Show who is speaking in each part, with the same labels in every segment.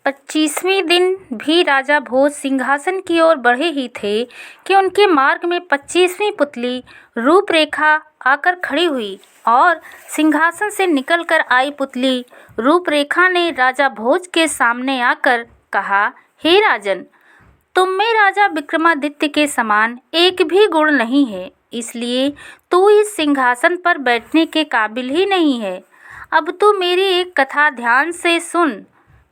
Speaker 1: 25वें दिन भी राजा भोज सिंहासन की ओर बढ़े ही थे कि उनके मार्ग में 25वीं पुतली रूपरेखा आकर खड़ी हुई और सिंहासन से निकलकर आई पुतली रूपरेखा ने राजा भोज के सामने आकर कहा, हे राजन, तुम में राजा विक्रमादित्य के समान एक भी गुण नहीं है, इसलिए तू इस सिंहासन पर बैठने के काबिल ही नहीं है। अब तू मेरी एक कथा ध्यान से सुन।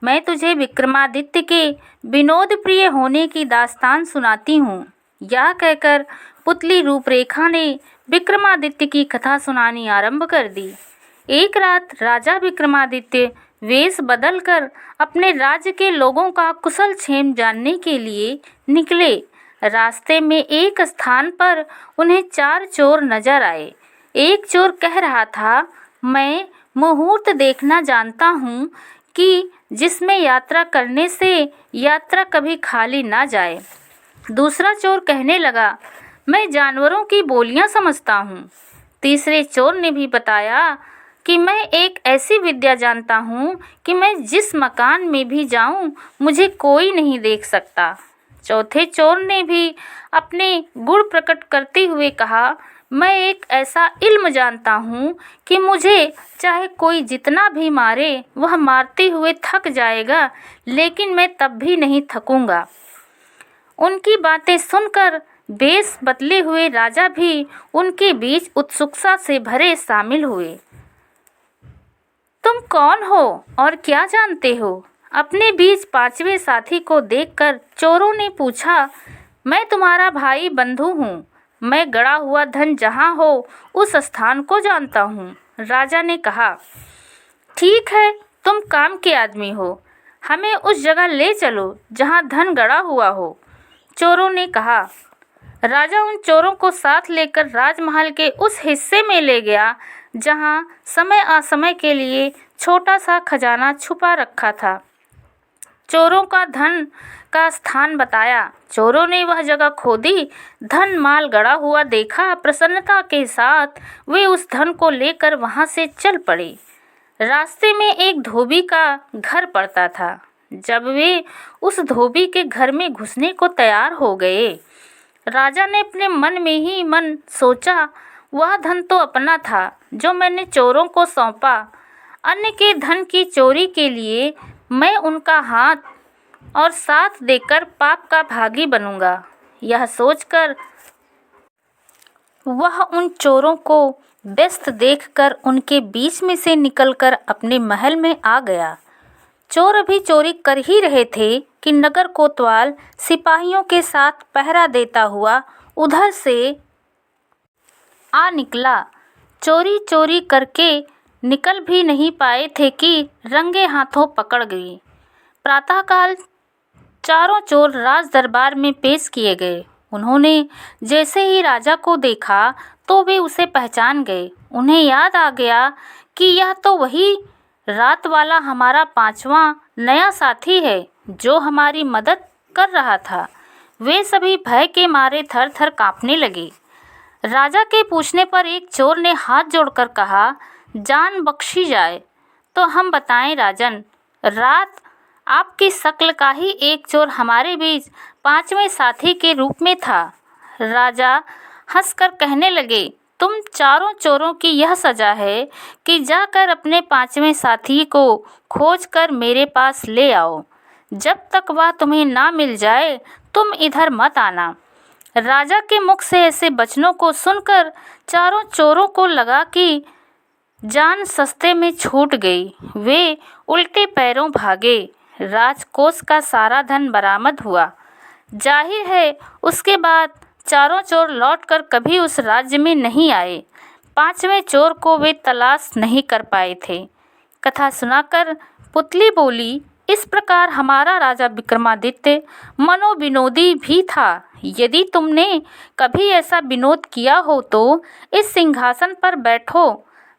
Speaker 1: मैं तुझे विक्रमादित्य के विनोद प्रिय होने की दास्तान सुनाती हूँ। यह कहकर पुतली रूपरेखा ने विक्रमादित्य की कथा सुनानी आरंभ कर दी। एक रात राजा विक्रमादित्य वेश बदलकर अपने राज्य के लोगों का कुशल क्षेम जानने के लिए निकले। रास्ते में एक स्थान पर उन्हें 4 चोर नजर आए। एक चोर कह रहा था, मैं मुहूर्त देखना जानता हूँ कि जिसमें यात्रा करने से यात्रा कभी खाली ना जाए। दूसरा चोर कहने लगा, मैं जानवरों की बोलियां समझता हूँ। तीसरे चोर ने भी बताया कि मैं एक ऐसी विद्या जानता हूँ कि मैं जिस मकान में भी जाऊँ मुझे कोई नहीं देख सकता। चौथे चोर ने भी अपने गुण प्रकट करते हुए कहा, मैं एक ऐसा इल्म जानता हूँ कि मुझे चाहे कोई जितना भी मारे वह मारते हुए थक जाएगा, लेकिन मैं तब भी नहीं थकूंगा। उनकी बातें सुनकर वेश बदले हुए राजा भी उनके बीच उत्सुकता से भरे शामिल हुए। तुम कौन हो और क्या जानते हो? अपने बीच 5वें साथी को देखकर चोरों ने पूछा, मैं तुम्हारा भाई बंधु हूँ। मैं गड़ा हुआ धन जहाँ हो उस स्थान को जानता हूँ। राजा ने कहा, ठीक है, तुम काम के आदमी हो, हमें उस जगह ले चलो जहाँ धन गड़ा हुआ हो। चोरों ने कहा। राजा उन चोरों को साथ लेकर राजमहल के उस हिस्से में ले गया जहाँ समय असमय के लिए छोटा सा खजाना छुपा रखा था। चोरों का धन का स्थान बताया। चोरों ने वह जगह खोदी, धन माल गड़ा हुआ देखा। प्रसन्नता के साथ वे उस धन को लेकर वहां से चल पड़े। रास्ते में एक धोबी का घर पड़ता था। जब वे उस धोबी के घर में घुसने को तैयार हो गए, राजा ने अपने मन में ही मन सोचा, वह धन तो अपना था जो मैंने चोरों को सौंपा। अन्य के धन की चोरी के लिए मैं उनका हाथ और साथ देकर पाप का भागी बनूंगा। यह सोचकर वह उन चोरों को व्यस्त देखकर उनके बीच में से निकलकर अपने महल में आ गया। चोर अभी चोरी कर ही रहे थे कि नगर कोतवाल सिपाहियों के साथ पहरा देता हुआ उधर से आ निकला। चोरी चोरी करके निकल भी नहीं पाए थे कि रंगे हाथों पकड़ गए। प्रातःकाल चारों चोर राज दरबार में पेश किए गए। उन्होंने जैसे ही राजा को देखा तो वे उसे पहचान गए। उन्हें याद आ गया कि यह तो वही रात वाला हमारा 5वां नया साथी है जो हमारी मदद कर रहा था। वे सभी भय के मारे थर थर कांपने लगे। राजा के पूछने पर एक चोर ने हाथ जोड़कर कहा, जान बख्शी जाए तो हम बताएं राजन। रात आपकी शक्ल का ही एक चोर हमारे बीच 5वें साथी के रूप में था। राजा हंसकर कहने लगे, तुम चारों चोरों की यह सजा है कि जाकर अपने 5वें साथी को खोजकर मेरे पास ले आओ। जब तक वह तुम्हें ना मिल जाए तुम इधर मत आना। राजा के मुख से ऐसे वचनों को सुनकर चारों चोरों को लगा कि जान सस्ते में छूट गई। वे उल्टे पैरों भागे। राजकोष का सारा धन बरामद हुआ। जाहिर है उसके बाद चारों चोर लौटकर कभी उस राज्य में नहीं आए। 5वें चोर को वे तलाश नहीं कर पाए थे। कथा सुनाकर पुतली बोली, इस प्रकार हमारा राजा विक्रमादित्य मनोविनोदी भी था। यदि तुमने कभी ऐसा विनोद किया हो तो इस सिंहासन पर बैठो।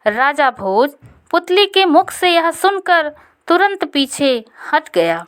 Speaker 1: राजा भोज पुतली के मुख से यह सुनकर तुरंत पीछे हट गया।